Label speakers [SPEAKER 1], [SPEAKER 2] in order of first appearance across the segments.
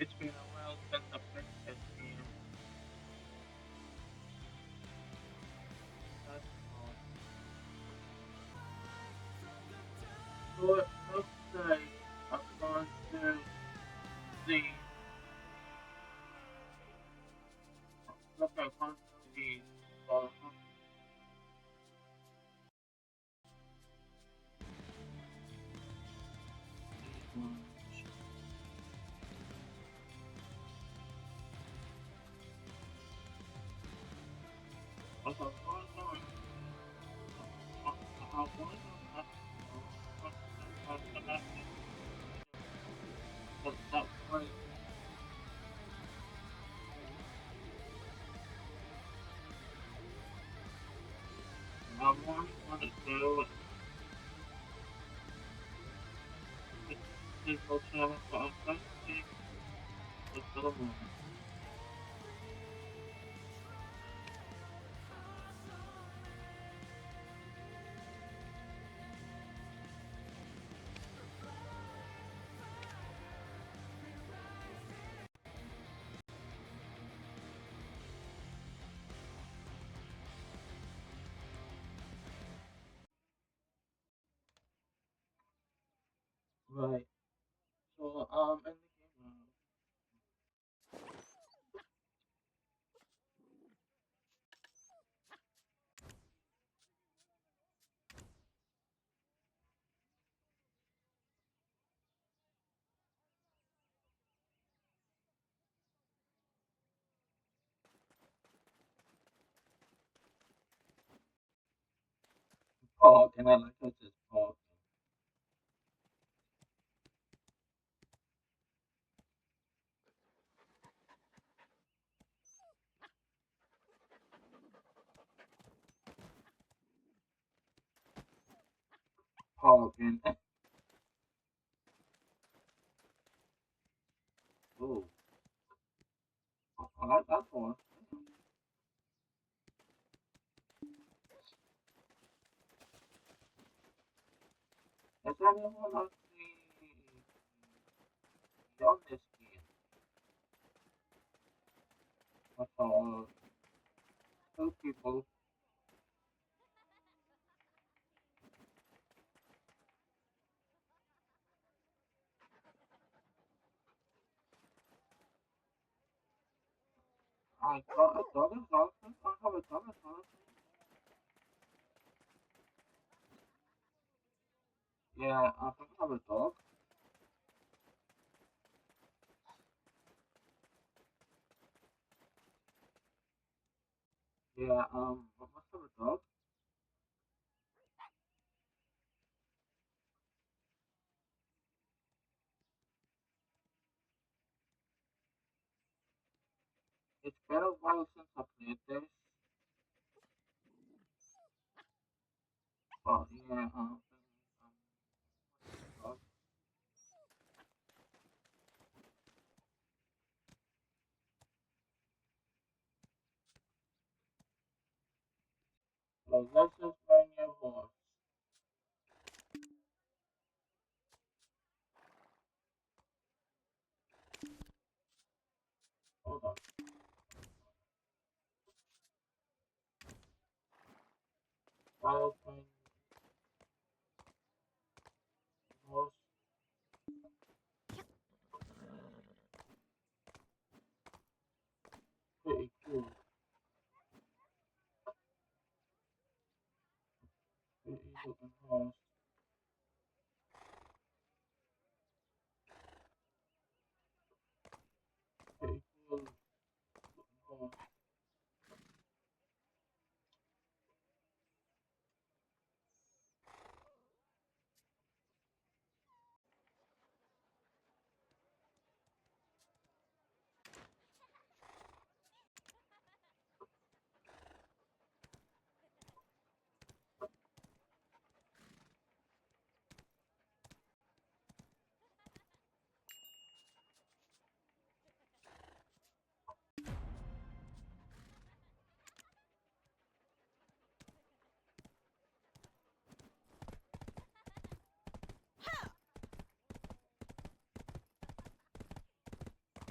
[SPEAKER 1] It's been a while since the played this game. That's all. So it looks like I've gone through the look I've gone through the as I've gone down how one of the that was I want to do people challenge but I'm trying to take the film. Right. So in the game now. Park and I like how it says park. Park and oh I like that one. Is anyone actually on this game? I saw two people. I got a dog as well. I have a dog as well. Yeah, I think I have a dog. Yeah, I must have a dog. It's been a while since I played this, but yeah, dog. So this is my new horse. Hold on. Wild my horse. Pretty cool. Pretty looking horse. Pretty cool looking horse.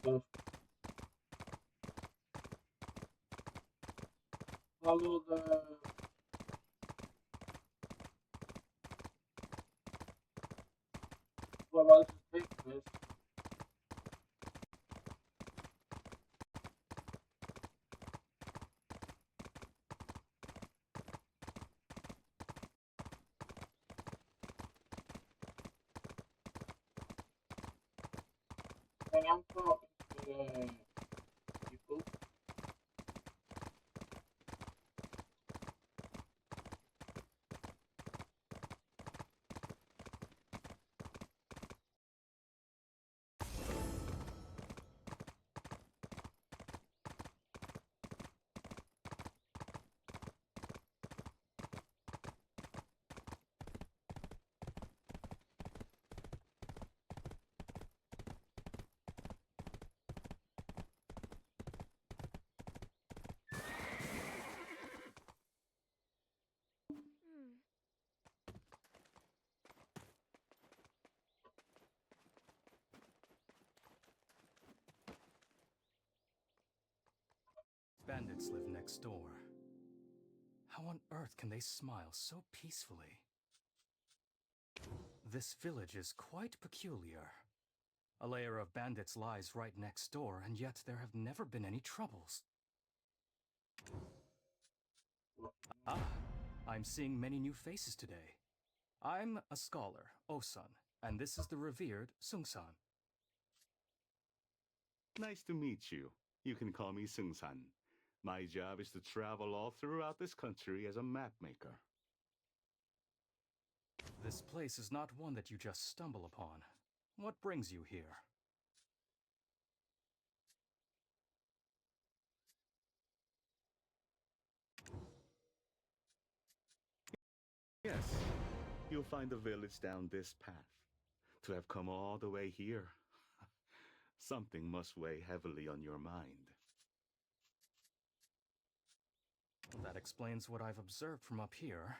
[SPEAKER 1] stuff. Follow the what else is taking this? When I'm talking to people,
[SPEAKER 2] Bandits live next door. How on earth can they smile so peacefully? This village is quite peculiar. A layer of bandits lies right next door, and yet there have never been any troubles. Ah, I'm seeing many new faces today. I'm a scholar, Osun, and this is the revered Sung-san.
[SPEAKER 3] Nice to meet you. You can call me Sung-san. My job is to travel all throughout this country as a mapmaker.
[SPEAKER 2] This place is not one that you just stumble upon. What brings you here?
[SPEAKER 3] Yes, you'll find the village down this path. To have come all the way here, something must weigh heavily on your mind.
[SPEAKER 2] That explains what I've observed from up here.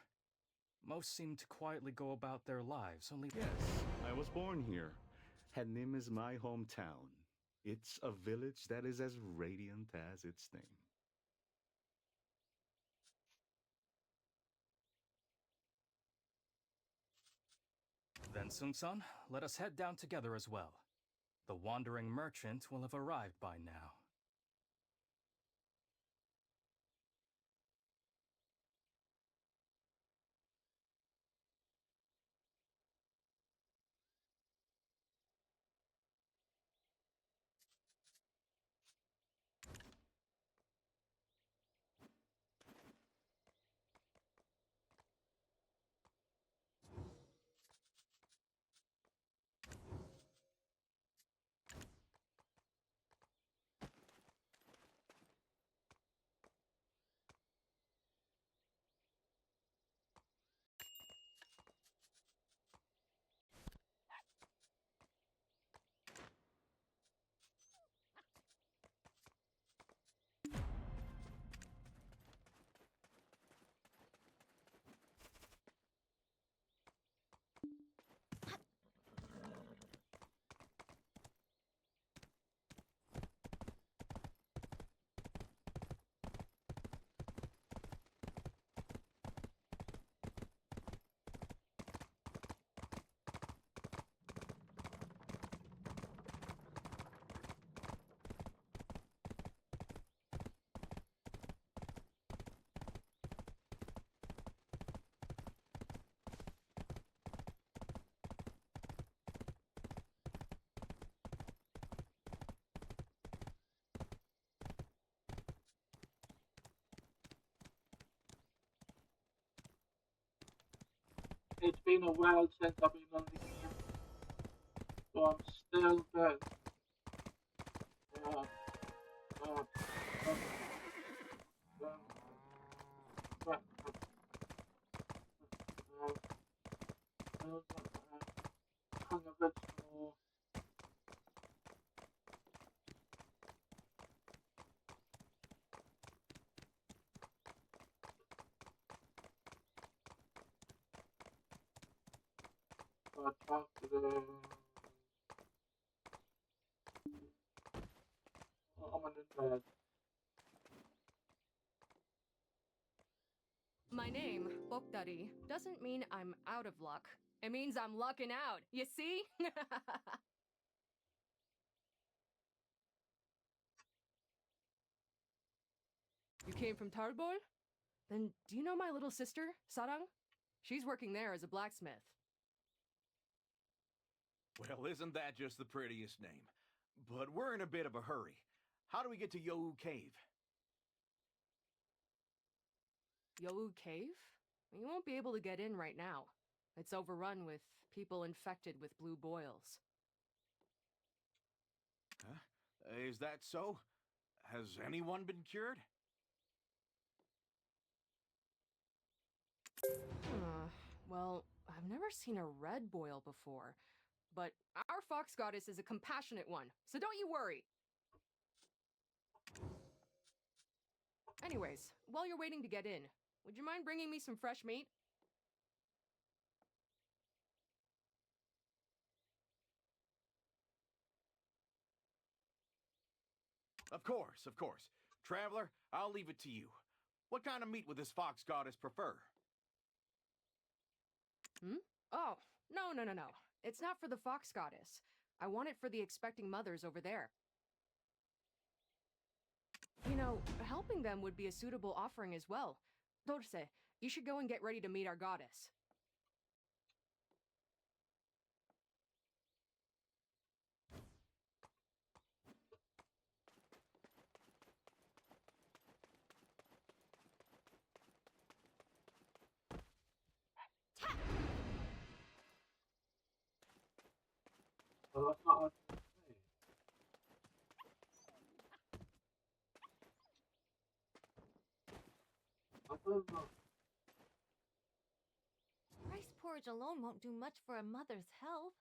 [SPEAKER 2] Most seem to quietly go about their lives, only...
[SPEAKER 3] Yes, I was born here. Hongnium is my hometown. It's a village that is as radiant as its name.
[SPEAKER 2] Then, Sung-san, let us head down together as well. The wandering merchant will have arrived by now.
[SPEAKER 1] it's been a while since I've been on the game, so I'm still good. Um, um, um, but, hung a bit more. Talk to the
[SPEAKER 4] buddy, doesn't mean I'm out of luck. It means I'm lucking out, you see? You came from Tarbol? Then do you know my little sister, Sarang? She's working there as a blacksmith.
[SPEAKER 5] Well, isn't that just the prettiest name? But we're in a bit of a hurry. How do we get to Yohu Cave?
[SPEAKER 4] Yohu Cave? You won't be able to get in right now. It's overrun with people infected with blue boils.
[SPEAKER 5] Huh? Is that so? Has anyone been cured?
[SPEAKER 4] Well, I've never seen a red boil before. But our fox goddess is a compassionate one, so don't you worry. Anyways, while you're waiting to get in, would you mind bringing me some fresh meat?
[SPEAKER 5] Of course, of course. Traveler, I'll leave it to you. What kind of meat would this fox goddess prefer?
[SPEAKER 4] Oh, no. It's not for the fox goddess. I want it for the expecting mothers over there. You know, helping them would be a suitable offering as well. Dolswe, you should go and get ready to meet our goddess.
[SPEAKER 1] So that's not what I'm saying. I don't know.
[SPEAKER 6] Rice porridge alone won't do much for a mother's health.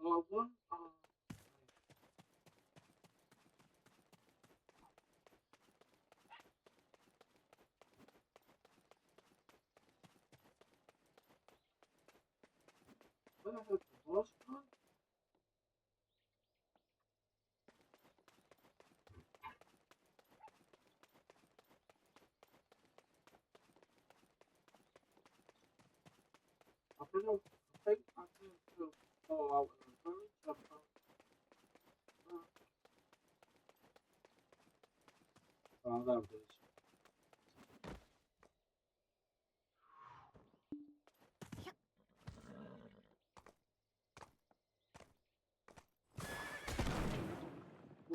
[SPEAKER 1] One, what I have the boss one? I think I can to fall out in the village. Oh, that was it.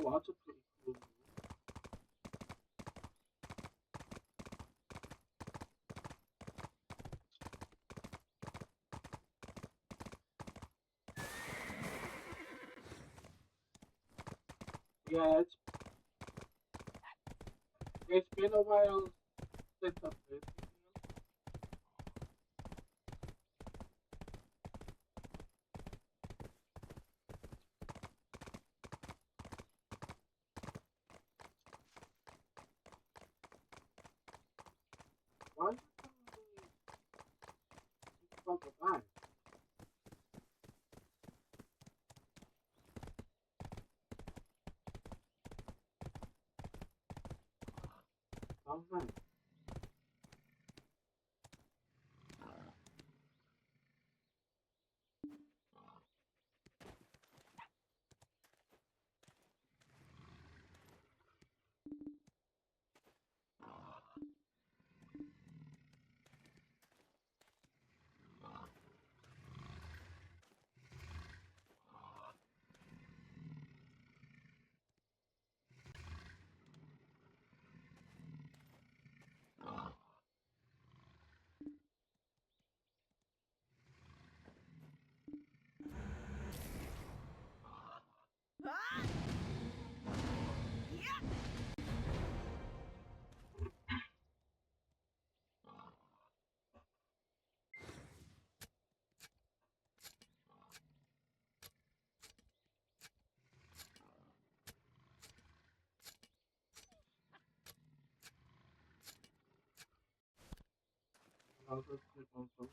[SPEAKER 1] Oh, that's a pretty cool move. Yeah, it's been a while since I've played this game. Why is it telling me it's about to die? Oh, man. I'll just click on the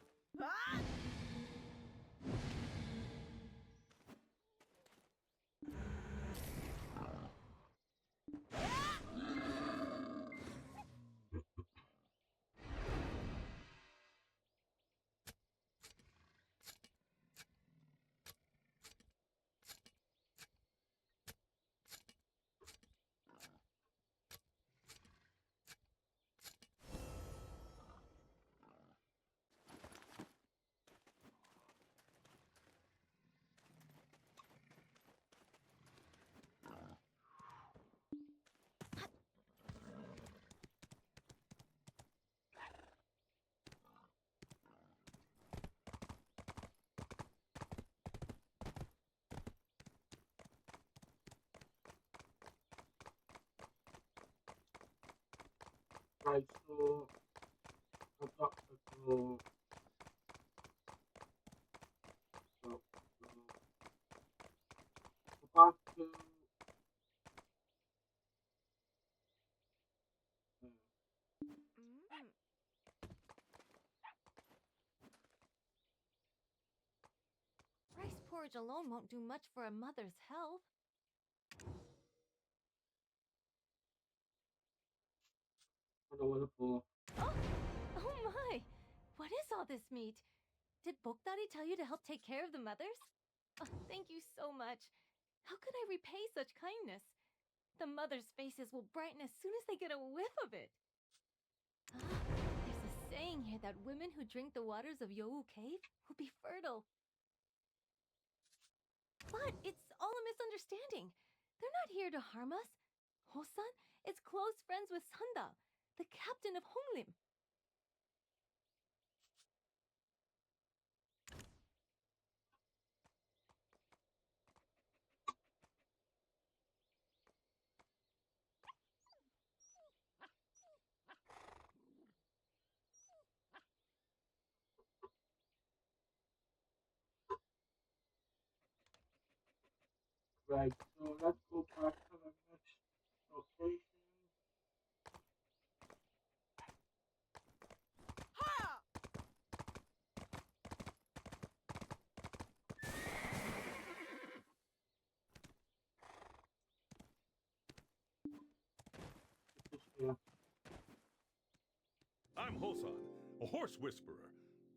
[SPEAKER 1] right, so I've got to go. So, back to
[SPEAKER 6] Mm. Rice porridge alone won't do much for a mother's health.
[SPEAKER 1] for the wonderful.
[SPEAKER 6] Oh, oh my! What is all this meat? Did Book Daddy tell you to help take care of the mothers? Oh, thank you so much. How could I repay such kindness? The mothers' faces will brighten as soon as they get a whiff of it. Ah, there's a saying here that women who drink the waters of Youwu Cave will be fertile. But it's all a misunderstanding. They're not here to harm us. Hosan is close friends with Sanda, the captain of Honglim.
[SPEAKER 1] Right, so let's go back to the next location. This here.
[SPEAKER 7] I'm Hosan, a horse whisperer.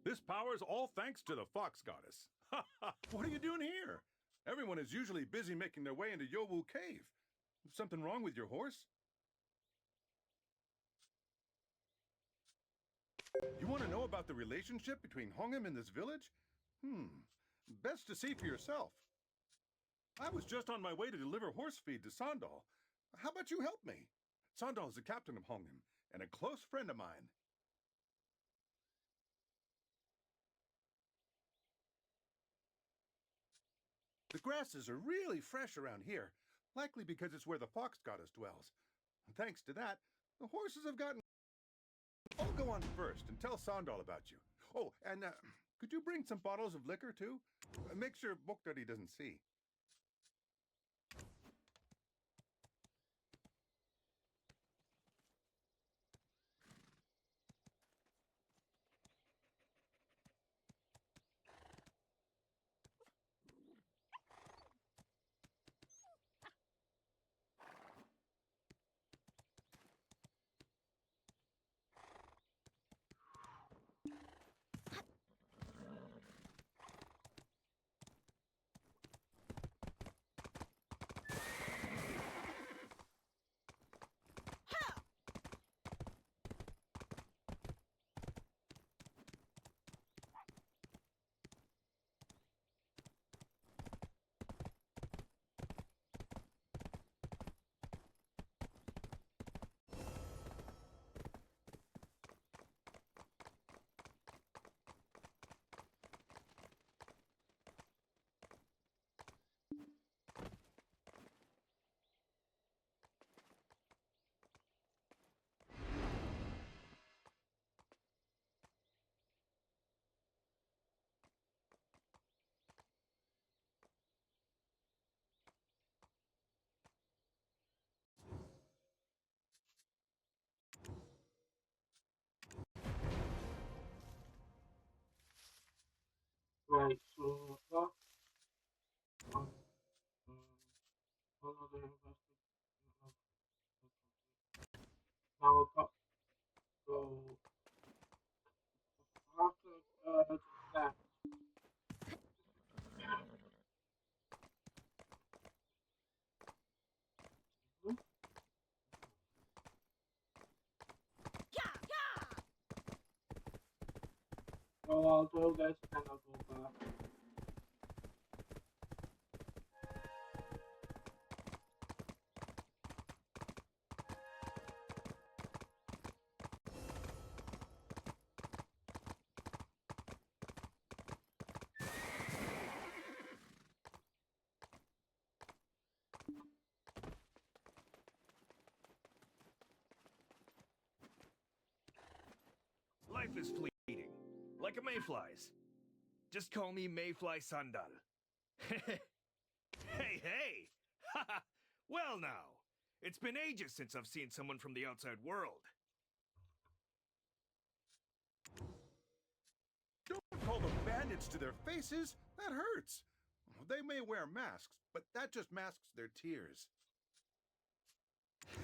[SPEAKER 7] This power is all thanks to the fox goddess. Ha ha! What are you doing here? Everyone is usually busy making their way into Youwu Cave. Something wrong with your horse? You want to know about the relationship between Hongnium and this village? Best to see for yourself. I was just on my way to deliver horse feed to Sandal. How about you help me? Sandal is the captain of Hongnium and a close friend of mine. The grasses are really fresh around here, likely because it's where the fox goddess dwells. And thanks to that, the horses have gotten... I'll go on first and tell Sandal about you. Oh, and could you bring some bottles of liquor, too? Make sure Bokdari doesn't see.
[SPEAKER 1] another investigation. Now we'll go after that. So I'll do this and I'll go back.
[SPEAKER 5] Life is fleeting, like a mayfly's. Just call me Mayfly Sandal. Hey, hey! Haha! Well now, it's been ages since I've seen someone from the outside world.
[SPEAKER 7] Don't call them bandits to their faces. That hurts. They may wear masks, but that just masks their tears.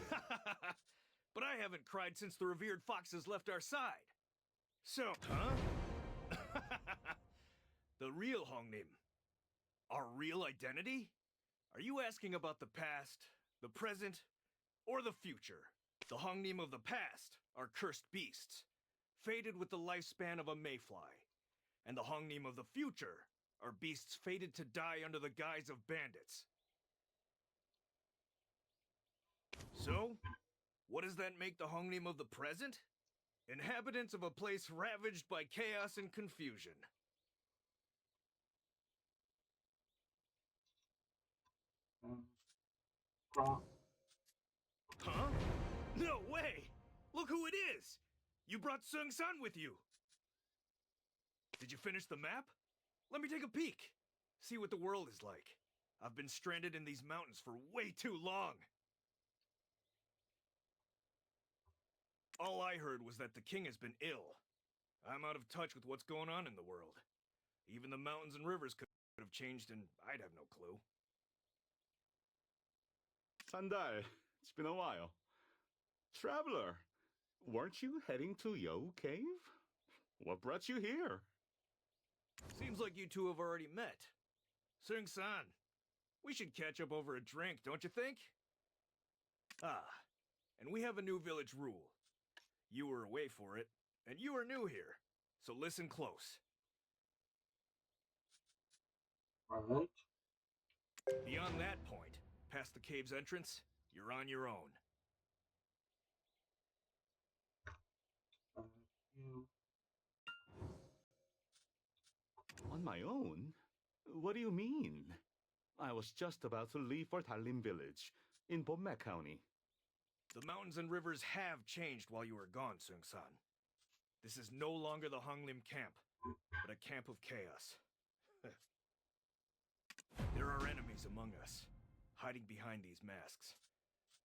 [SPEAKER 5] But I haven't cried since the revered foxes left our side. So, huh? The real Hongnim. Our real identity? Are you asking about the past, the present, or the future? The Hongnim of the past are cursed beasts, fated with the lifespan of a mayfly. And the Hongnim of the future are beasts fated to die under the guise of bandits. So, what does that make the Hongnim of the present? Inhabitants of a place ravaged by chaos and confusion. Huh? No way! Look who it is! You brought Sung-san with you! Did you finish the map? Let me take a peek. See what the world is like. I've been stranded in these mountains for way too long. All I heard was that the king has been ill. I'm out of touch with what's going on in the world. Even the mountains and rivers could have changed and I'd have no clue.
[SPEAKER 3] Sandal, it's been a while. Traveler, weren't you heading to Yo Cave? What brought you here?
[SPEAKER 5] Seems like you two have already met. Sung-san, we should catch up over a drink, don't you think? Ah, and we have a new village rule. You were away for it, and you are new here, so listen close.
[SPEAKER 1] Alright.
[SPEAKER 5] Beyond that point, past the cave's entrance, you're on your own.
[SPEAKER 1] You
[SPEAKER 3] On my own? What do you mean? I was just about to leave for Talim village in Bommek County.
[SPEAKER 5] The mountains and rivers have changed while you were gone, Sung-san. This is no longer the Honglim camp, but a camp of chaos. There are enemies among us, hiding behind these masks.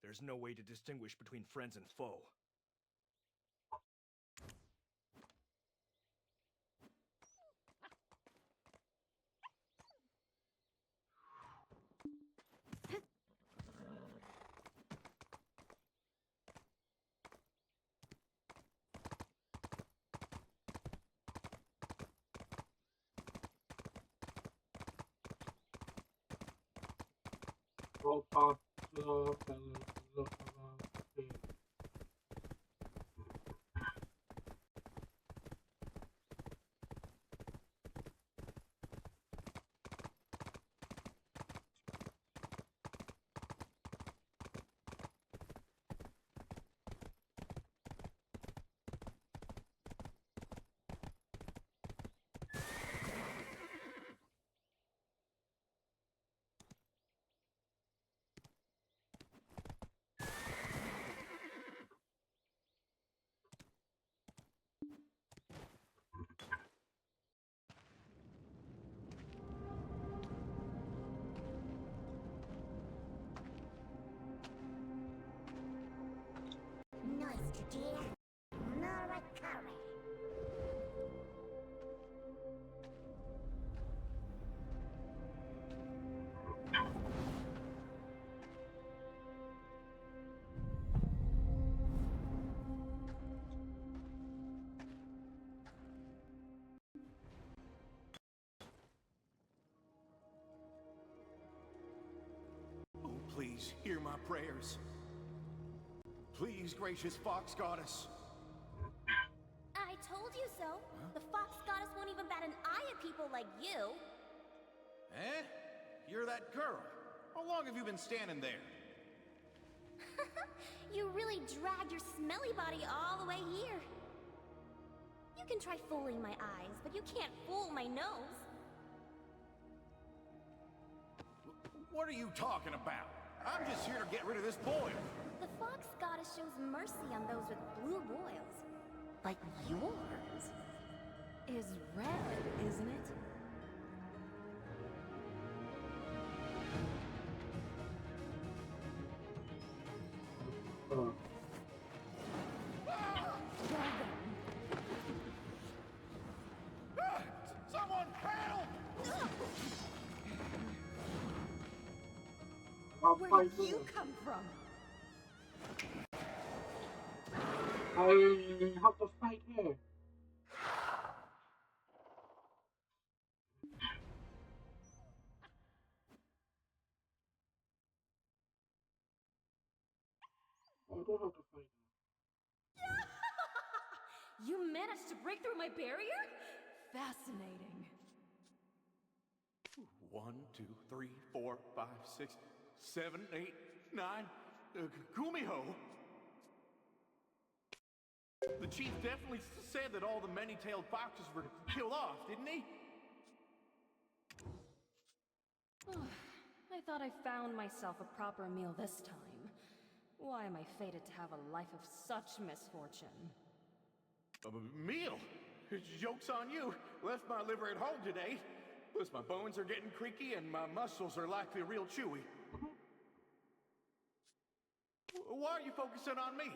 [SPEAKER 5] There's no way to distinguish between friends and foe.
[SPEAKER 1] go past the village and look around the cave.
[SPEAKER 7] Please hear my prayers. Please, gracious Fox Goddess.
[SPEAKER 8] I told you so. The Fox Goddess won't even bat an eye at people like you.
[SPEAKER 7] Eh? You're that girl. How long have you been standing there?
[SPEAKER 8] You really dragged your smelly body all the way here. You can try fooling my eyes, but you can't fool my nose.
[SPEAKER 7] What are you talking about? I'm just here to get rid of this boil.
[SPEAKER 8] The Fox Goddess shows mercy on those with blue boils. Like yours is red, isn't it?
[SPEAKER 1] Oh.
[SPEAKER 7] Someone help!
[SPEAKER 4] Where did you come from?
[SPEAKER 1] I have to fight her. I don't have to fight her.
[SPEAKER 4] You managed to break through my barrier? Fascinating.
[SPEAKER 7] 1, 2, 3, 4, 5, 6, 7, 8, 9. Gumiho. The chief definitely said that all the many-tailed foxes were killed off, didn't he?
[SPEAKER 4] I thought I found myself a proper meal this time. Why am I fated to have a life of such misfortune?
[SPEAKER 7] Meal? Joke's on you. Left my liver at home today. Plus my bones are getting creaky and my muscles are likely real chewy. Why are you focusing on me?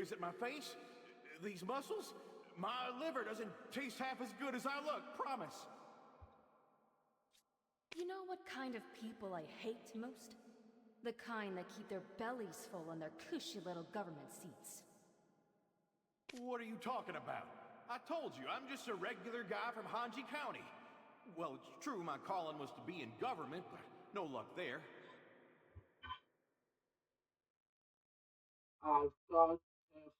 [SPEAKER 7] Is it my face? These muscles? My liver doesn't taste half as good as I look, promise.
[SPEAKER 4] You know what kind of people I hate most? The kind that keep their bellies full on their cushy little government seats.
[SPEAKER 7] What are you talking about? I told you, I'm just a regular guy from Hanji County. Well, it's true my calling was to be in government, but no luck there.
[SPEAKER 1] I've got to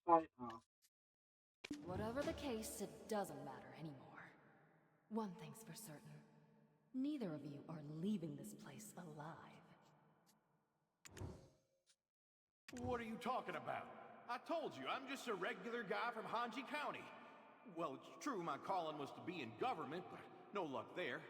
[SPEAKER 1] fight her.
[SPEAKER 4] Whatever the case, it doesn't matter anymore. One thing's for certain. Neither of you are leaving this place alive.
[SPEAKER 7] What are you talking about? I told you, I'm just a regular guy from Hanji County. Well, it's true my calling was to be in government, but no luck there.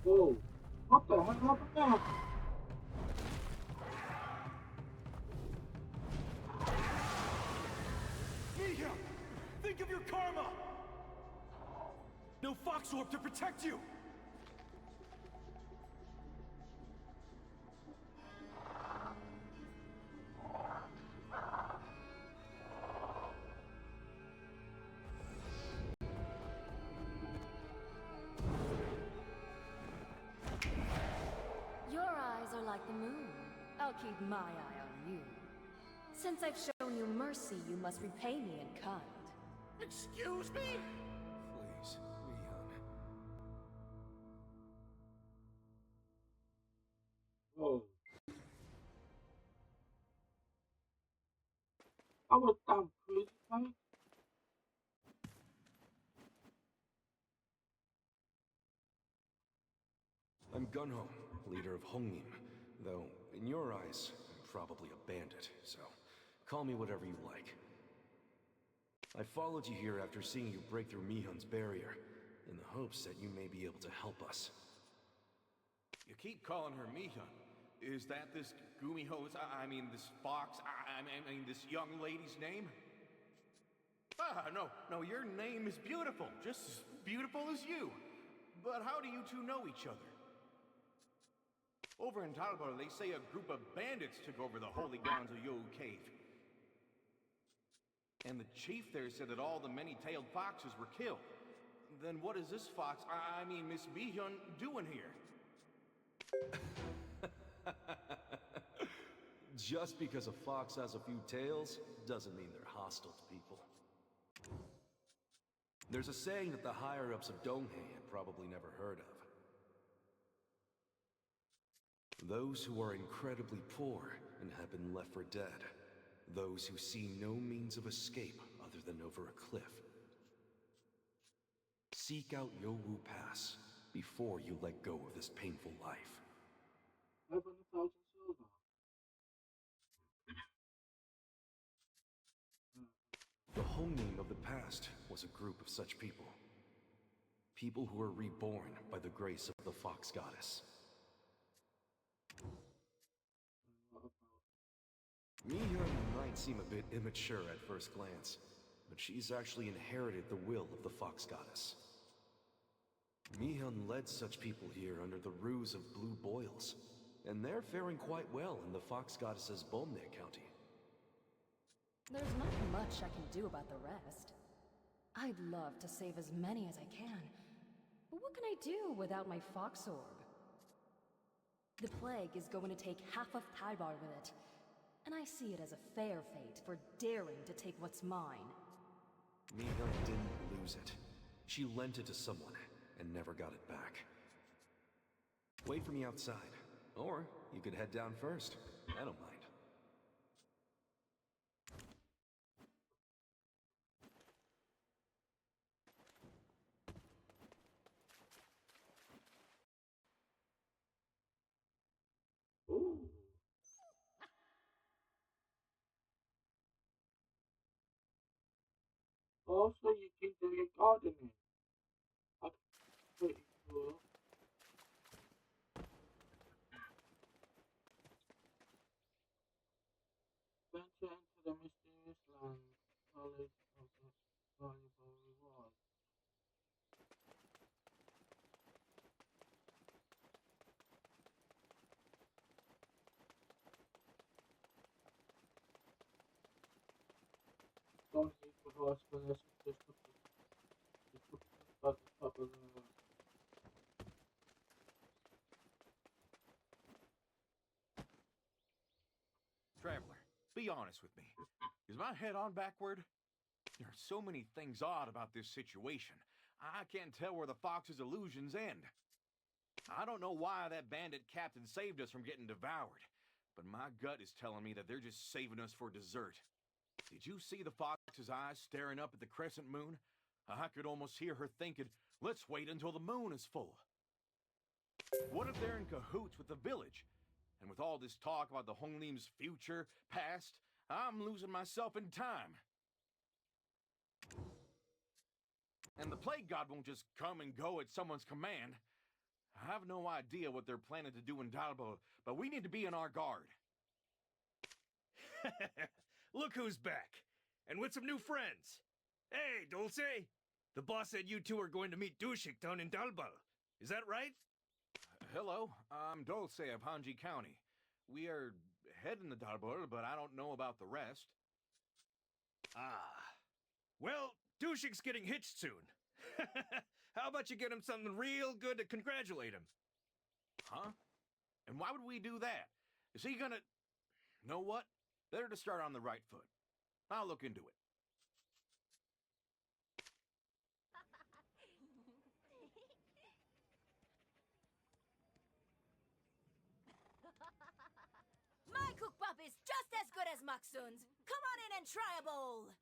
[SPEAKER 1] Whoa. What the heck happened there?
[SPEAKER 5] Mia! Think of your karma! No fox orb to protect you!
[SPEAKER 4] Your eyes are like the moon. I'll keep my eye on you. Since I've shown you mercy, you must repay me in kind.
[SPEAKER 7] Excuse me?
[SPEAKER 5] Please, Miun.
[SPEAKER 1] Whoa. I was damn crazy, right?
[SPEAKER 9] I'm Gunho, leader of Hongnium. Though, in your eyes, I'm probably a bandit, so call me whatever you like. I followed you here after seeing you break through Mihun's barrier, in the hopes that you may be able to help us.
[SPEAKER 5] You keep calling her Miun. Is that this Gumiho's, I mean this fox, I mean this young lady's name? No, your name is beautiful. Just as beautiful as you. But how do you two know each other? Over in Talbot, they say a group of bandits took over the holy grounds of Yo Cave. And the chief there said that all the many-tailed foxes were killed. Then what is this fox, I mean Miss Miun, doing here?
[SPEAKER 9] Just because a fox has a few tails doesn't mean they're hostile to people. There's a saying that the higher-ups of Donghae had probably never heard of. Those who are incredibly poor and have been left for dead. Those who see no means of escape other than over a cliff. Seek out Yowu Pass before you let go of this painful life.
[SPEAKER 1] 500,000 silver.
[SPEAKER 9] The Hongnium of the past was a group of such people. People who were reborn by the grace of the Fox Goddess. Miun might seem a bit immature at first glance, but she's actually inherited the will of the Fox Goddess. Miun led such people here under the ruse of blue boils, and they're faring quite well in the Fox Goddess's Bomne County.
[SPEAKER 4] There's not much I can do about the rest. I'd love to save as many as I can, but what can I do without my fox orb? The plague is going to take half of Taibar with it, and I see it as a fair fate for daring to take what's mine.
[SPEAKER 9] Miun didn't lose it. She lent it to someone and never got it back. Wait for me outside, or you could head down first. I don't mind.
[SPEAKER 1] Ooh. Also, you can do your gardening. That's pretty cool. Venture into the mysterious land. Knowledge possess valuable reward. Don't need to horse for this. Just put at the top of the
[SPEAKER 5] Traveler, be honest with me. Is my head on backward? There are so many things odd about this situation. I can't tell where the fox's illusions end. I don't know why that bandit captain saved us from getting devoured, but my gut is telling me that they're just saving us for dessert. Did you see the fox's eyes staring up at the crescent moon? I could almost hear her thinking, let's wait until the moon is full. What if they're in cahoots with the village? And with all this talk about the Hongnium's future, past, I'm losing myself in time. And the plague god won't just come and go at someone's command. I have no idea what they're planning to do in Dalbo, but we need to be on our guard.
[SPEAKER 10] Look who's back, and with some new friends. Hey, Dolswe! The boss said you two are going to meet Dushik down in Dalbal. Is that right?
[SPEAKER 5] Hello, I'm Dolswe of Hanji County. We are heading to Dalbor, but I don't know about the rest.
[SPEAKER 10] Ah. Well, Dushik's getting hitched soon. How about you get him something real good to congratulate him?
[SPEAKER 5] Huh? And why would we do that? Is he gonna... Know what? Better to start on the right foot. I'll look into it.
[SPEAKER 8] My cookbop is just as good as Maksun's. Come on in and try a bowl.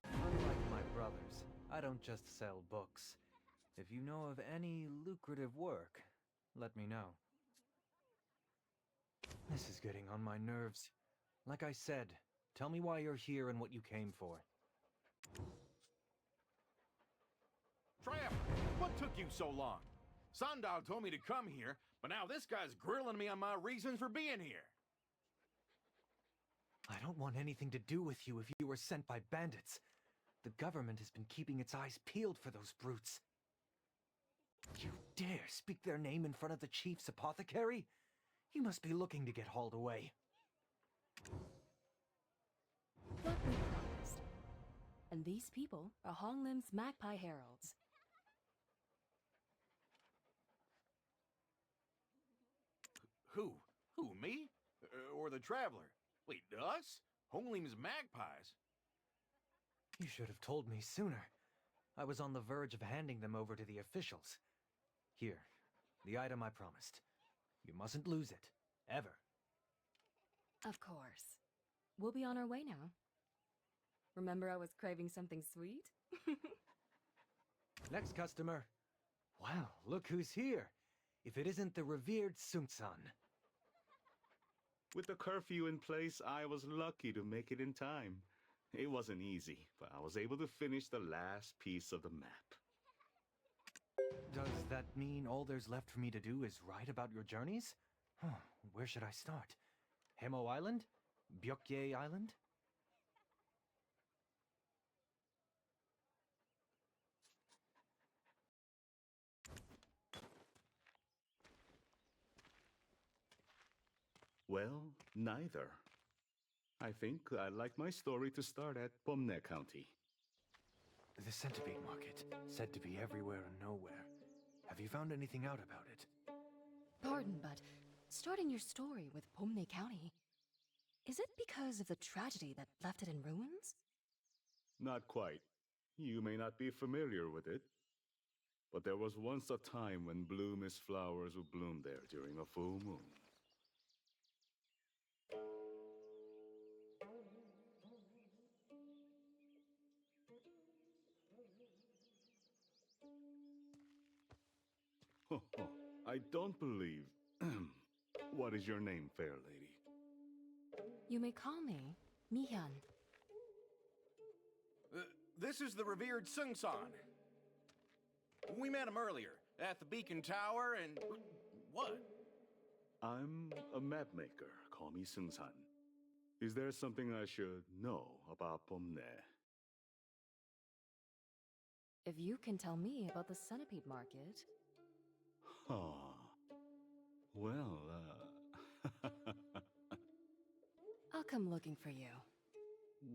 [SPEAKER 11] Unlike my brothers, I don't just sell books. If you know of any lucrative work, let me know. This is getting on my nerves. Like I said, tell me why you're here and what you came for.
[SPEAKER 12] Traveler, what took you so long? Sandal told me to come here, but now this guy's grilling me on my reasons for being here.
[SPEAKER 11] I don't want anything to do with you if you were sent by bandits. The government has been keeping its eyes peeled for those brutes. You dare speak their name in front of the chief's apothecary? You must be looking to get hauled away.
[SPEAKER 4] What we promised. And these people are Hongnium's magpie heralds.
[SPEAKER 12] Who? Who, me? Or the traveler? Wait, us? Hongnium's magpies?
[SPEAKER 11] You should have told me sooner. I was on the verge of handing them over to the officials. Here, the item I promised. You mustn't lose it. Ever.
[SPEAKER 4] Of course. We'll be on our way now. Remember I was craving something sweet?
[SPEAKER 11] Next customer. Wow, look who's here. If it isn't the revered Sunan.
[SPEAKER 3] With the curfew in place, I was lucky to make it in time. It wasn't easy, but I was able to finish the last piece of the map.
[SPEAKER 11] Does that mean all there's left for me to do is write about your journeys? Where should I start? Hemo Island? Byokye Island?
[SPEAKER 3] Well, neither. I think I'd like my story to start at Pomne County.
[SPEAKER 11] The centipede market, said to be everywhere and nowhere. Have you found anything out about it?
[SPEAKER 4] Pardon, but starting your story with Pomne County, is it because of the tragedy that left it in ruins?
[SPEAKER 3] Not quite. You may not be familiar with it, but there was once a time when blue mist flowers would bloom there during a full moon. I don't believe. What is your name, fair lady?
[SPEAKER 4] You may call me Miun.
[SPEAKER 12] This is the revered Sungsan. We met him earlier, at the Beacon Tower, and... what?
[SPEAKER 3] I'm a mapmaker. Call me Sungsan. Is there something I should know about Pomne?
[SPEAKER 4] If you can tell me about the centipede market...
[SPEAKER 3] Huh. Well,
[SPEAKER 4] I'll come looking for you.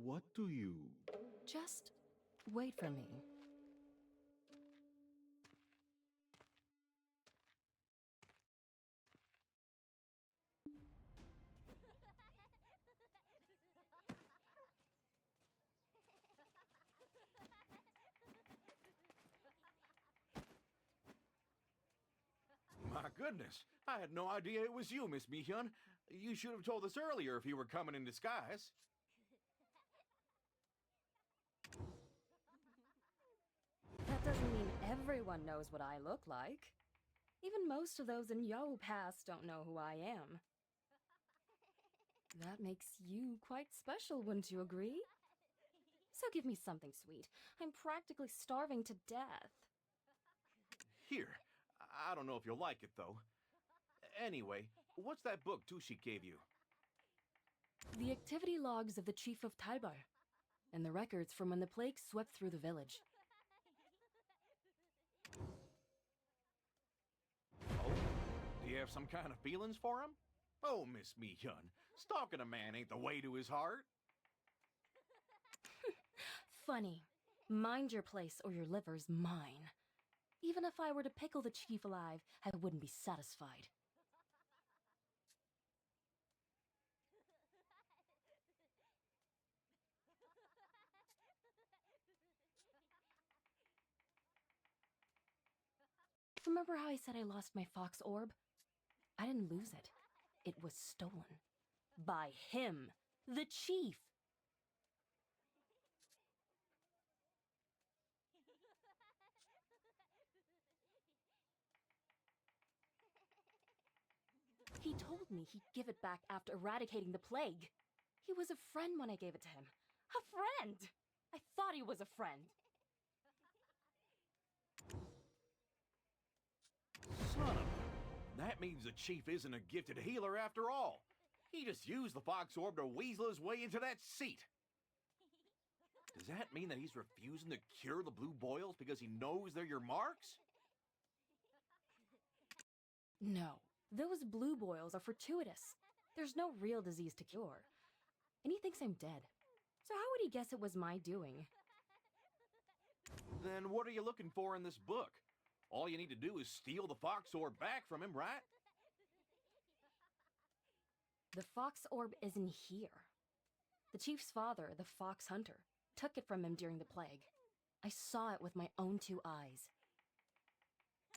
[SPEAKER 3] What do you...
[SPEAKER 4] Just wait for me.
[SPEAKER 12] My goodness, I had no idea it was you, Miss Mihyun. You should have told us earlier if you were coming in disguise.
[SPEAKER 4] That doesn't mean everyone knows what I look like. Even most of those in Yo Pass don't know who I am. That makes you quite special, wouldn't you agree? So give me something sweet. I'm practically starving to death.
[SPEAKER 12] Here, I don't know if you'll like it, though. Anyway, what's that book Tushik gave you?
[SPEAKER 4] The activity logs of the Chief of Talbar, and the records from when the plague swept through the village.
[SPEAKER 12] Oh? Do you have some kind of feelings for him? Oh, Miss Mihyun, stalking a man ain't the way to his heart.
[SPEAKER 4] Funny. Mind your place or your liver's mine. Even if I were to pickle the chief alive, I wouldn't be satisfied. Remember how I said I lost my fox orb? I didn't lose it. It was stolen. By him, the chief. He told me he'd give it back after eradicating the plague. He was a friend when I gave it to him. A friend! I thought he was a friend.
[SPEAKER 12] Son of a... That means the chief isn't a gifted healer after all. He just used the Fox Orb to weasel his way into that seat. Does that mean that he's refusing to cure the blue boils because he knows they're your marks?
[SPEAKER 4] No, those blue boils are fortuitous. There's no real disease to cure. And he thinks I'm dead. So how would he guess it was my doing?
[SPEAKER 12] Then what are you looking for in this book? All you need to do is steal the Fox Orb back from him, right?
[SPEAKER 4] The Fox Orb isn't here. The chief's father, the Fox Hunter, took it from him during the plague. I saw it with my own 2 eyes.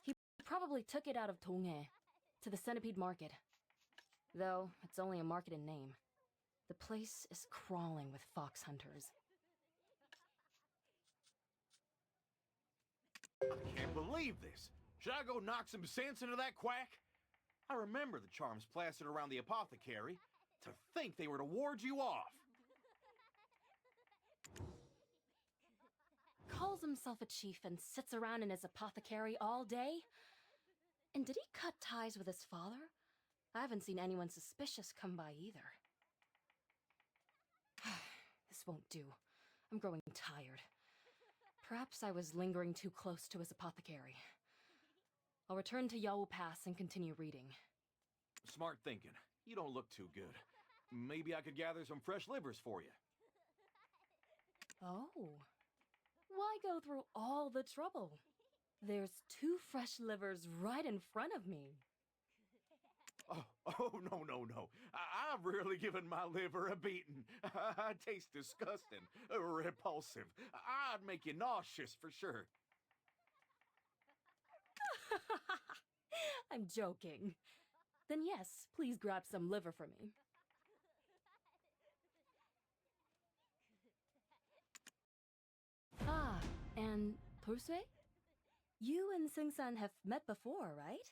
[SPEAKER 4] He probably took it out of Tonghe to the Centipede Market. Though, it's only a market in name. The place is crawling with fox hunters.
[SPEAKER 12] I can't believe this. Should I go knock some sense into that quack? I remember the charms plastered around the apothecary. To think they were to ward you off.
[SPEAKER 4] Calls himself a chief and sits around in his apothecary all day? And did he cut ties with his father? I haven't seen anyone suspicious come by either. This won't do. I'm growing tired. Perhaps I was lingering too close to his apothecary. I'll return to Yao Pass and continue reading.
[SPEAKER 12] Smart thinking. You don't look too good. Maybe I could gather some fresh livers for you.
[SPEAKER 4] Oh. Why go through all the trouble? There's 2 fresh livers right in front of me.
[SPEAKER 12] Oh, no. I've really given my liver a beating. I taste disgusting, repulsive. I'd make you nauseous for sure.
[SPEAKER 4] I'm joking. Then yes, please grab some liver for me. Ah, and Dolswe? You and Sing-san have met before, right?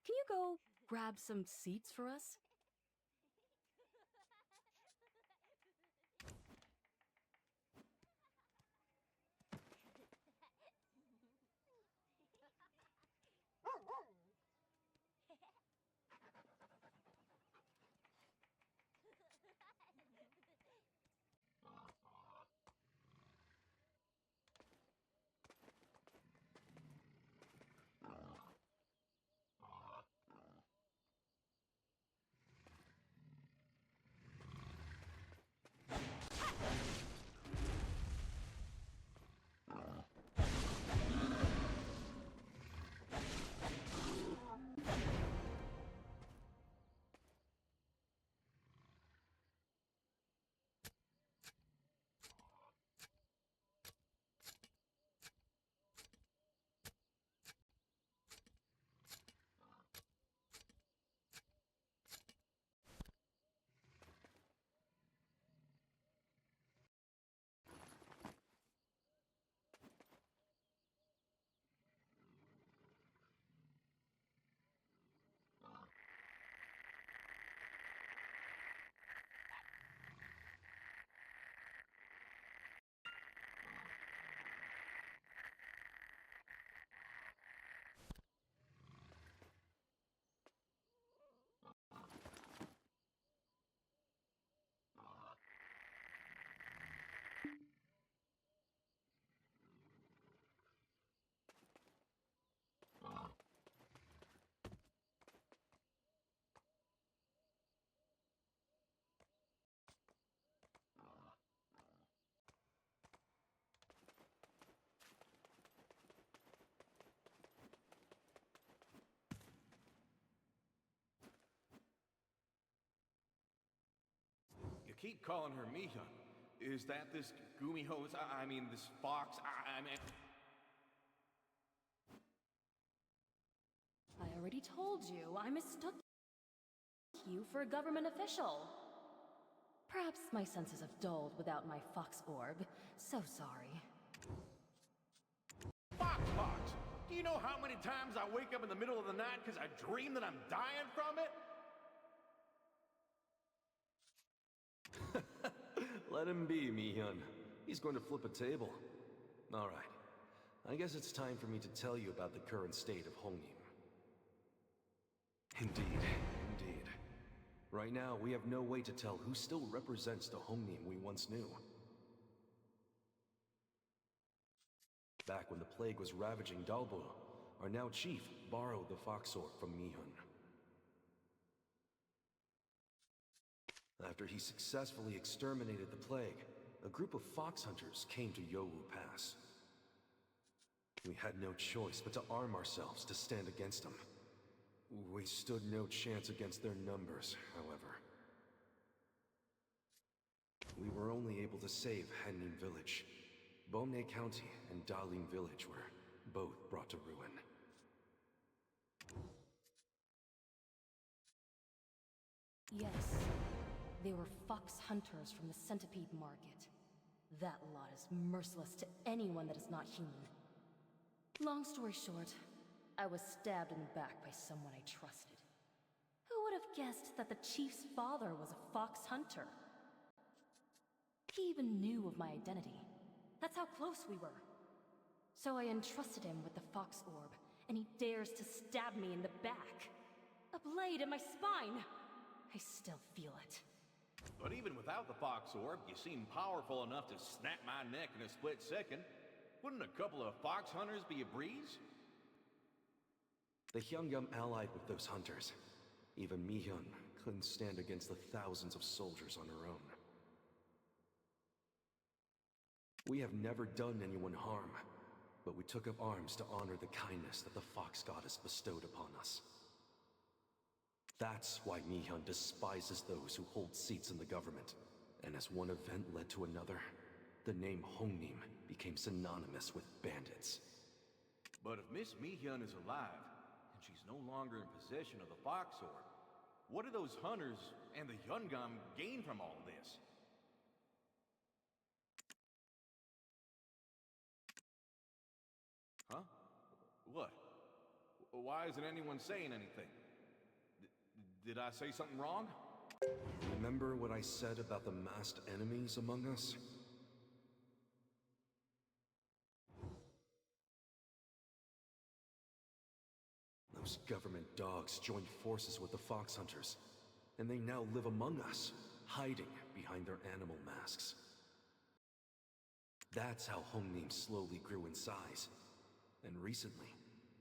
[SPEAKER 4] Can you go grab some seats for us?
[SPEAKER 12] You keep calling her Miun. Is that this Gumiho's, I mean, this fox, I mean...
[SPEAKER 4] I already already told you, I mistook you for a government official. Perhaps my senses have dulled without my fox orb. So sorry.
[SPEAKER 12] Fox! Do you know how many times I wake up in the middle of the night because I dream that I'm dying from it?
[SPEAKER 9] Let him be, Miun. He's going to flip a table. All right. I guess it's time for me to tell you about the current state of Hongnium. Indeed. Right now, we have no way to tell who still represents the Hongnium we once knew. Back when the plague was ravaging Dalbo, our now chief borrowed the fox orb from Miun. After he successfully exterminated the plague, a group of fox hunters came to Yowu Pass. We had no choice but to arm ourselves to stand against them. We stood no chance against their numbers, however. We were only able to save Hongnium Village. Bomne County and Dalin Village were both brought to ruin.
[SPEAKER 4] Yes, they were fox hunters from the Centipede Market. That lot is merciless to anyone that is not human. Long story short, I was stabbed in the back by someone I trusted. Who would have guessed that the chief's father was a fox hunter? He even knew of my identity. That's how close we were. So I entrusted him with the fox orb, and he dares to stab me in the back. A blade in my spine! I still feel it.
[SPEAKER 12] But even without the fox orb, you seem powerful enough to snap my neck in a split second. Wouldn't a couple of fox hunters be a breeze?
[SPEAKER 9] The Hyeonggum allied with those hunters. Even Miun couldn't stand against the thousands of soldiers on her own. We have never done anyone harm, but we took up arms to honor the kindness that the Fox Goddess bestowed upon us. That's why Miun despises those who hold seats in the government. And as one event led to another, the name Hongnim became synonymous with bandits.
[SPEAKER 12] But if Miss Miun is alive, and she's no longer in possession of the Fox Orb, what do those hunters and the Hyeonggum gain from all this? Huh? What? Why isn't anyone saying anything? Did I say something wrong?
[SPEAKER 9] Remember what I said about the masked enemies among us? Those government dogs joined forces with the fox hunters, and they now live among us, hiding behind their animal masks. That's how Hongnim slowly grew in size. And recently,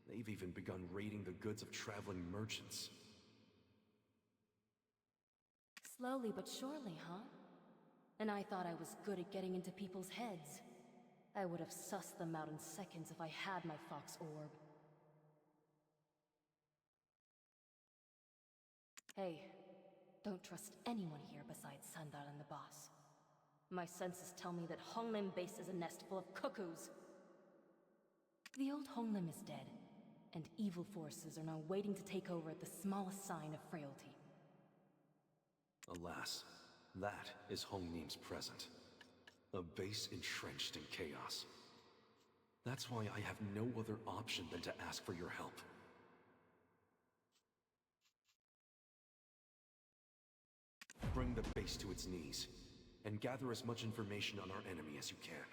[SPEAKER 9] they've even begun raiding the goods of traveling merchants.
[SPEAKER 4] Slowly but surely, huh? And I thought I was good at getting into people's heads. I would have sussed them out in seconds if I had my fox orb. Hey, don't trust anyone here besides Sandal and the boss. My senses tell me that Honglim Base is a nest full of cuckoos. The old Honglim is dead, and evil forces are now waiting to take over at the smallest sign of frailty.
[SPEAKER 9] Alas, that is Hongnim's present. A base entrenched in chaos. That's why I have no other option than to ask for your help. Bring the base to its knees, and gather as much information on our enemy as you can.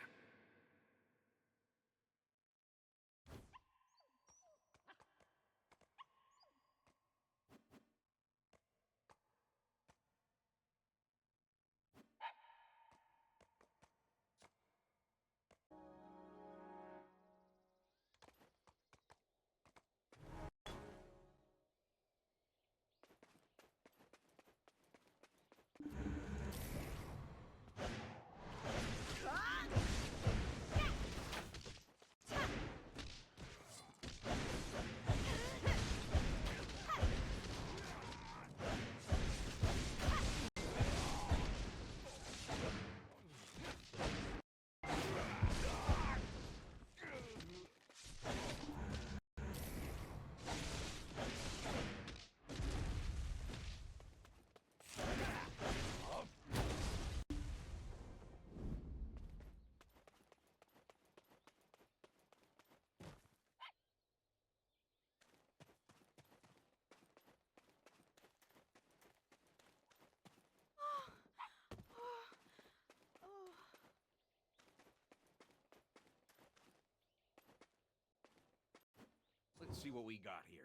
[SPEAKER 12] see what we got here.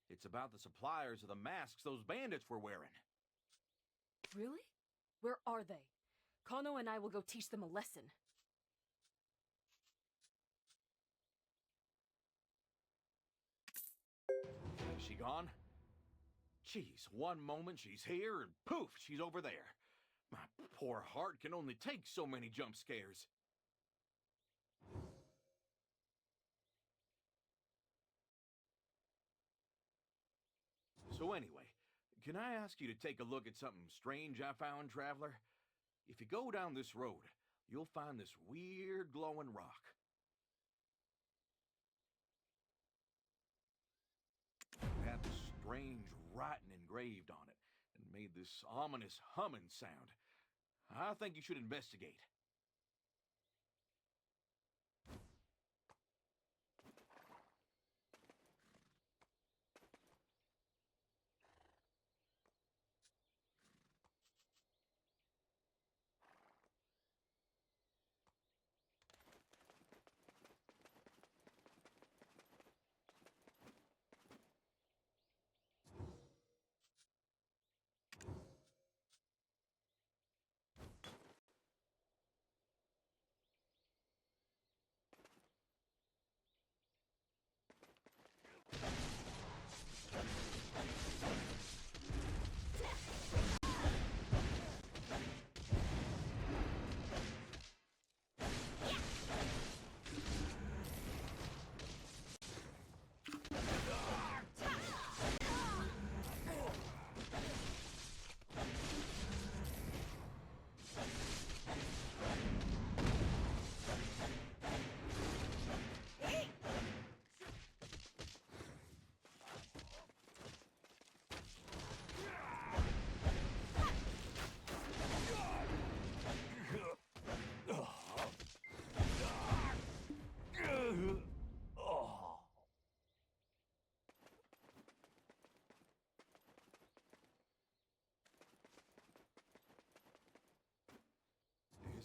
[SPEAKER 12] It's about the suppliers of the masks those bandits were wearing.
[SPEAKER 4] Really? Where are they? Kano and I will go teach them a lesson.
[SPEAKER 12] Is she gone? Jeez, one moment she's here, and poof, she's over there. My poor heart can only take so many jump scares. So anyway, can I ask you to take a look at something strange I found, Traveler? If you go down this road, you'll find this weird glowing rock. It had this strange writing engraved on it, and made this ominous humming sound. I think you should investigate.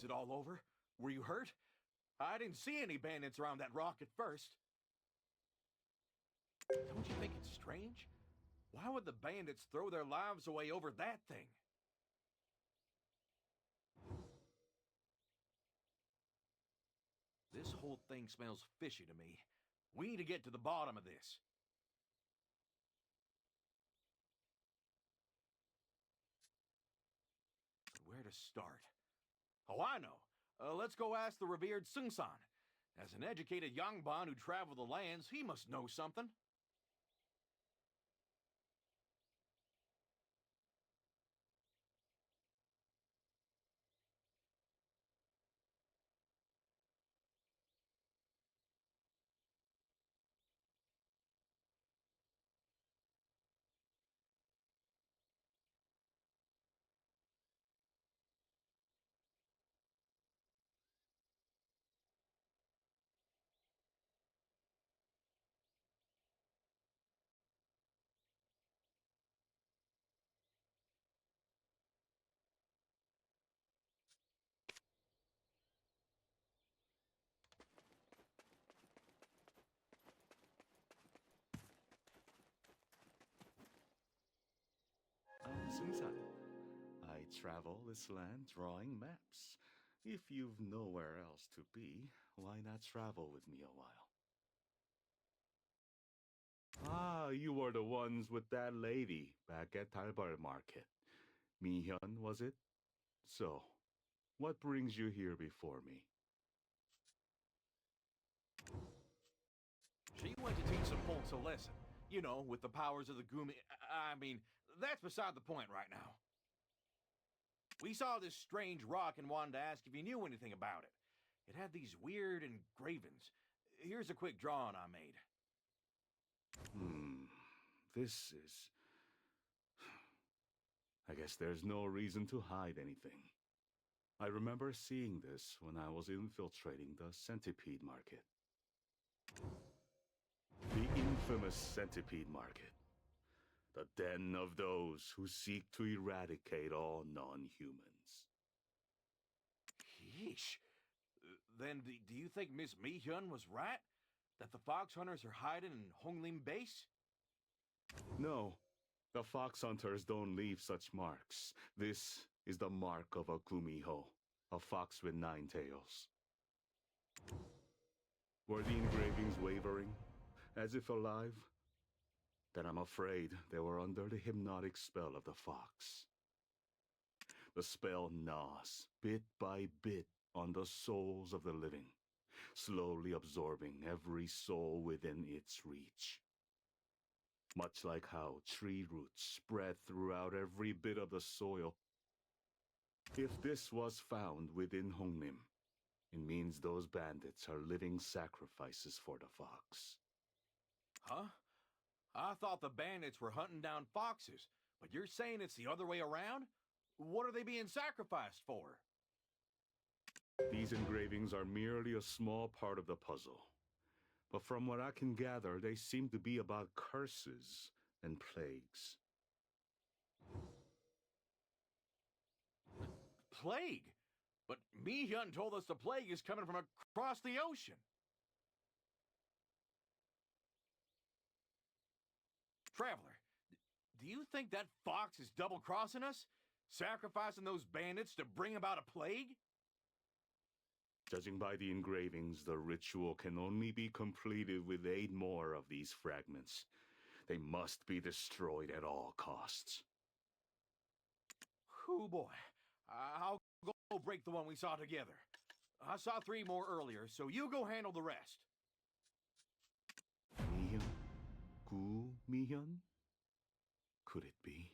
[SPEAKER 12] Is it all over? Were you hurt? I didn't see any bandits around that rock at first. Don't you think it's strange? Why would the bandits throw their lives away over that thing? This whole thing smells fishy to me. We need to get to the bottom of this. But where to start? Oh, I know. Let's go ask the revered Sunan. As an educated Yangban who traveled the lands, he must know something.
[SPEAKER 3] Sunan. I travel this land drawing maps. If you've nowhere else to be, why not travel with me a while? Ah, you are the ones with that lady back at Dalbar Market. Miun, was it? So, what brings you here before me?
[SPEAKER 12] She went to teach some folks a lesson. You know, with the powers of the I mean, that's beside the point right now. We saw this strange rock and wanted to ask if you knew anything about it. It had these weird engravings. Here's a quick drawing I made.
[SPEAKER 3] This is... I guess there's no reason to hide anything. I remember seeing this when I was infiltrating the centipede market. The infamous centipede market. The den of those who seek to eradicate all non-humans.
[SPEAKER 12] Yeesh. Then do you think Miss Mihyun was right? That the fox hunters are hiding in Honglim base?
[SPEAKER 3] No, the fox hunters don't leave such marks. This is the mark of a Kumiho, a fox with 9 tails. Were the engravings wavering, as if alive? Then I'm afraid they were under the hypnotic spell of the fox. The spell gnaws, bit by bit, on the souls of the living, slowly absorbing every soul within its reach. Much like how tree roots spread throughout every bit of the soil. If this was found within Hongnim, it means those bandits are living sacrifices for the fox.
[SPEAKER 12] Huh? I thought the bandits were hunting down foxes, but you're saying it's the other way around? What are they being sacrificed for?
[SPEAKER 3] These engravings are merely a small part of the puzzle. But from what I can gather, they seem to be about curses and plagues.
[SPEAKER 12] Plague? But Miun told us the plague is coming from across the ocean. Traveler, do you think that fox is double-crossing us? Sacrificing those bandits to bring about a plague?
[SPEAKER 3] Judging by the engravings, the ritual can only be completed with 8 more of these fragments. They must be destroyed at all costs.
[SPEAKER 12] Oh boy. I'll go break the one we saw together. I saw 3 more earlier, so you go handle the rest.
[SPEAKER 3] Miun? Gumiho? Could it be?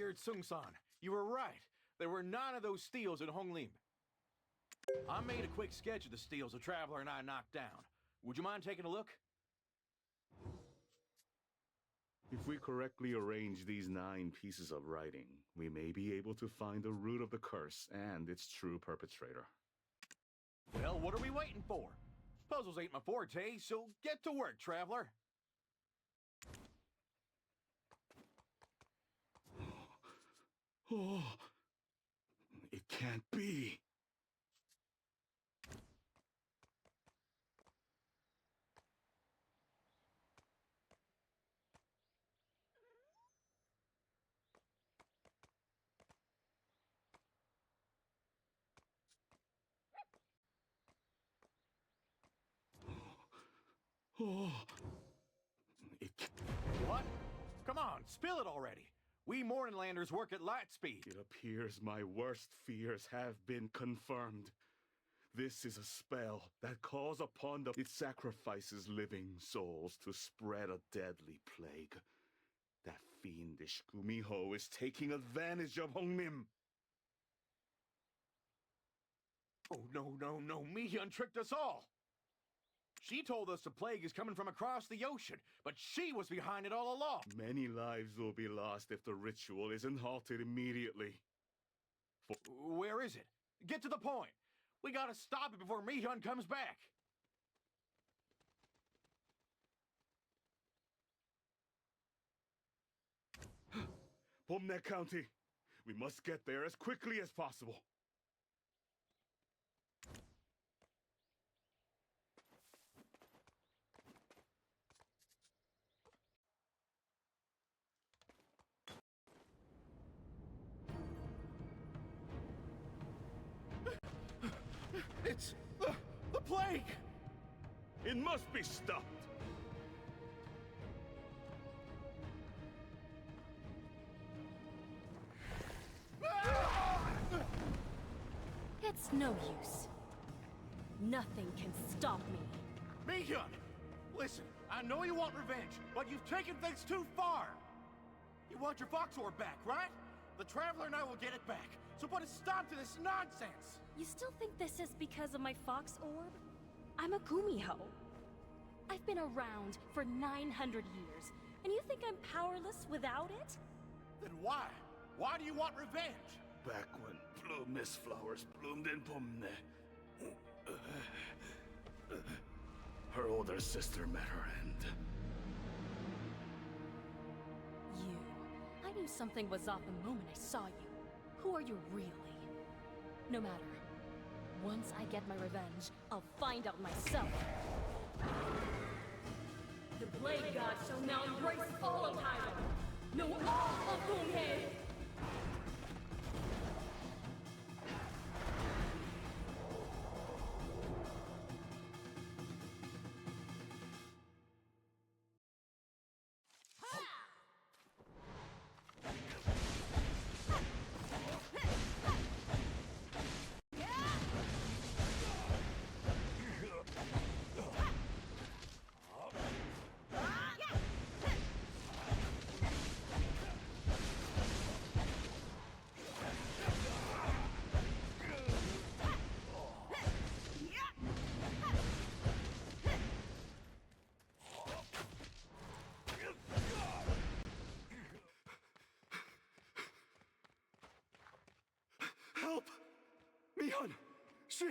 [SPEAKER 12] revered Sung-san. You were right. There were 9 of those steals in Honglim. I made a quick sketch of the steals the Traveler and I knocked down. Would you mind taking a look?
[SPEAKER 3] If we correctly arrange these 9 pieces of writing, we may be able to find the root of the curse and its true perpetrator.
[SPEAKER 12] Well, what are we waiting for? Puzzles ain't my forte, so get to work, Traveler.
[SPEAKER 3] Oh, it can't be. Oh,
[SPEAKER 12] What? Come on, spill it already. We Morninglanders work at light speed.
[SPEAKER 3] It appears my worst fears have been confirmed. This is a spell that calls upon it sacrifices living souls to spread a deadly plague. That fiendish Gumiho is taking advantage of Hongnim.
[SPEAKER 12] Oh, no. Miun tricked us all. She told us the plague is coming from across the ocean, but she was behind it all along.
[SPEAKER 3] Many lives will be lost if the ritual isn't halted immediately.
[SPEAKER 12] Where is it? Get to the point. We gotta stop it before Miun comes back.
[SPEAKER 3] Pomne County. We must get there as quickly as possible.
[SPEAKER 12] It's the plague!
[SPEAKER 3] It must be stopped!
[SPEAKER 4] It's no use. Nothing can stop me.
[SPEAKER 12] Miun! Listen, I know you want revenge, but you've taken things too far! You want your fox orb back, right? The Traveler and I will get it back, so put a stop to this nonsense!
[SPEAKER 4] You still think this is because of my fox orb? I'm a Kumiho. I've been around for 900 years, and you think I'm powerless without it?
[SPEAKER 12] Then why? Why do you want revenge?
[SPEAKER 3] Back when blue mist flowers bloomed in Pomne, her older sister met her end.
[SPEAKER 4] You. I knew something was off the moment I saw you. Who are you really? No matter. Once I get my revenge, I'll find out myself. The Blade God shall now embrace all of Hyrule. Know all of Gunho!
[SPEAKER 3] Help! Miun! She...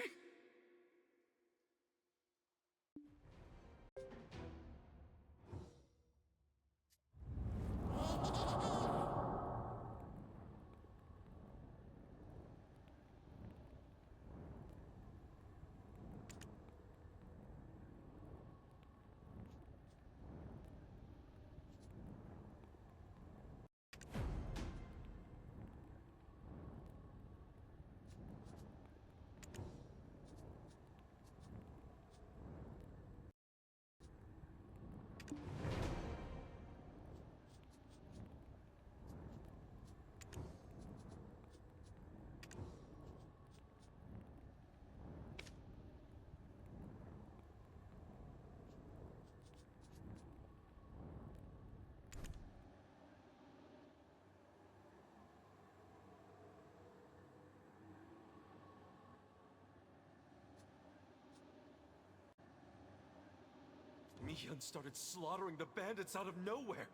[SPEAKER 9] Miun started slaughtering the bandits out of nowhere.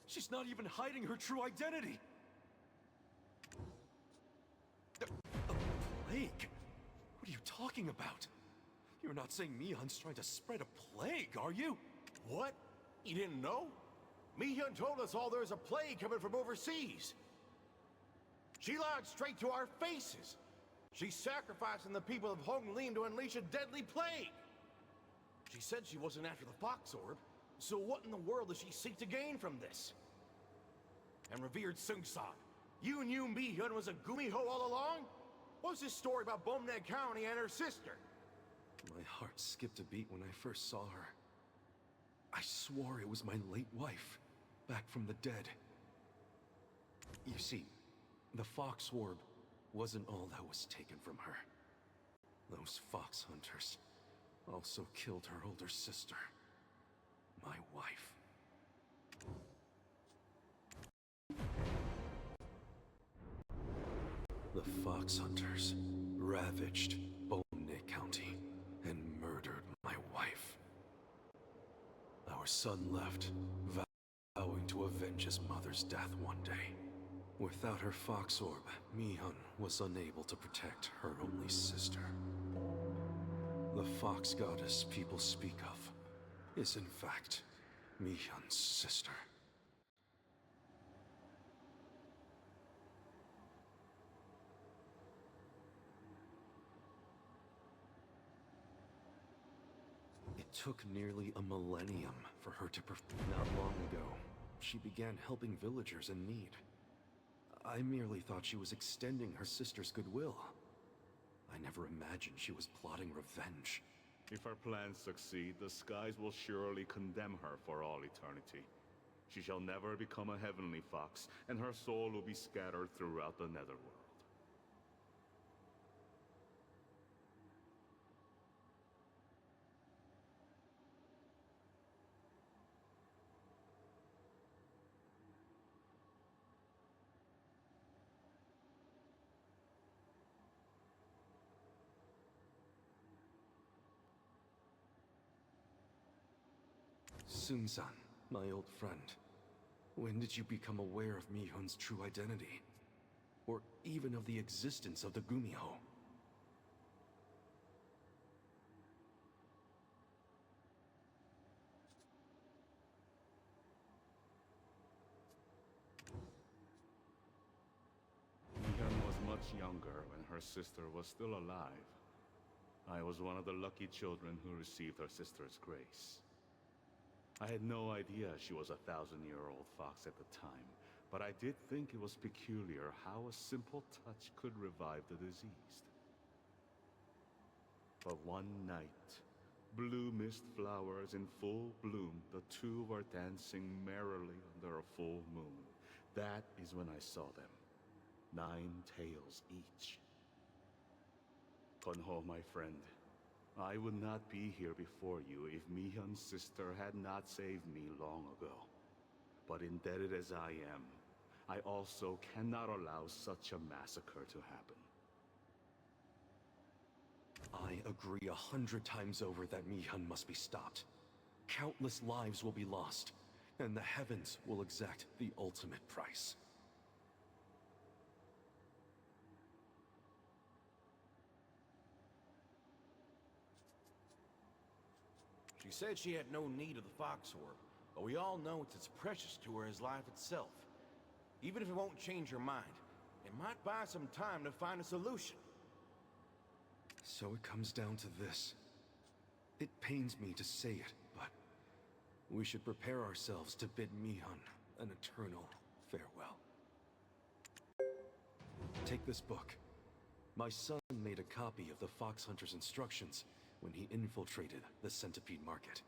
[SPEAKER 9] She's not even hiding her true identity. A plague? What are you talking about? You're not saying Miun's trying to spread a plague, are you?
[SPEAKER 12] What? You didn't know? Miun told us all there's a plague coming from overseas. She lied straight to our faces. She's sacrificing the people of Hongnium to unleash a deadly plague. She said she wasn't after the Fox Orb, so what in the world does she seek to gain from this? And revered Sungsan, you knew Miun was a Gumiho all along? What's this story about Bomneg County and her sister?
[SPEAKER 9] My heart skipped a beat when I first saw her. I swore it was my late wife, back from the dead. You see, the Fox Orb wasn't all that was taken from her. Those fox hunters also killed her older sister, my wife. The fox hunters ravaged Bomne County and murdered my wife. Our son left, vowing to avenge his mother's death one day. Without her Fox Orb, Miun was unable to protect her only sister. The Fox Goddess people speak of is in fact Miun's sister. It took nearly a millennium for her to Not long ago, she began helping villagers in need. I merely thought she was extending her sister's goodwill. I never imagined she was plotting revenge.
[SPEAKER 3] If our plans succeed, the skies will surely condemn her for all eternity. She shall never become a heavenly fox, and her soul will be scattered throughout the netherworld.
[SPEAKER 9] Sunan, my old friend, when did you become aware of Miun's true identity? Or even of the existence of the Gumiho?
[SPEAKER 3] Miun was much younger when her sister was still alive. I was one of the lucky children who received her sister's grace. I had no idea she was a 1,000-year-old fox at the time, but I did think it was peculiar how a simple touch could revive the diseased. But one night, blue mist flowers in full bloom, the two were dancing merrily under a full moon. That is when I saw them. 9 tails each. Gunho, my friend. I would not be here before you if Miun's sister had not saved me long ago. But indebted as I am, I also cannot allow such a massacre to happen.
[SPEAKER 9] I agree 100 times over that Miun must be stopped. Countless lives will be lost, and the heavens will exact the ultimate price.
[SPEAKER 12] She said she had no need of the Fox Orb, but we all know it's as precious to her as life itself. Even if it won't change her mind, it might buy some time to find a solution.
[SPEAKER 9] So it comes down to this. It pains me to say it, but we should prepare ourselves to bid Miun an eternal farewell. Take this book. My son made a copy of the Fox Hunter's instructions when he infiltrated the Centipede Market.